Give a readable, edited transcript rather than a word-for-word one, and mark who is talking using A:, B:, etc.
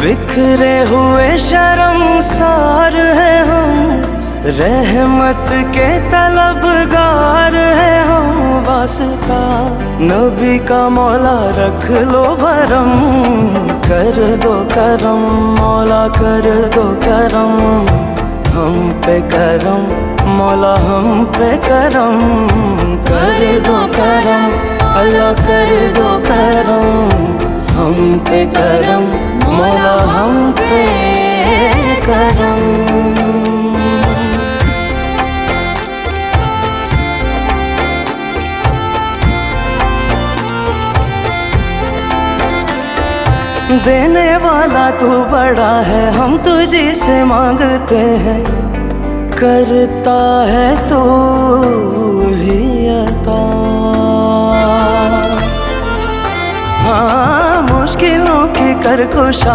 A: बिखरे हुए शर्मसार है हम, रहमत के तलबगार है हम। वास्ता नबी का मौला रख लो भरम, कर दो करम मौला कर दो करम, हम पे करम मौला हम पे करम, कर दो करम अल्लाह कर दो करम, हम पे करम मौला हम पे करम। देने वाला तू बड़ा है, हम तुझे से मांगते हैं, करता है तू ही अता। हाँ मुश्किलों की कर कुशा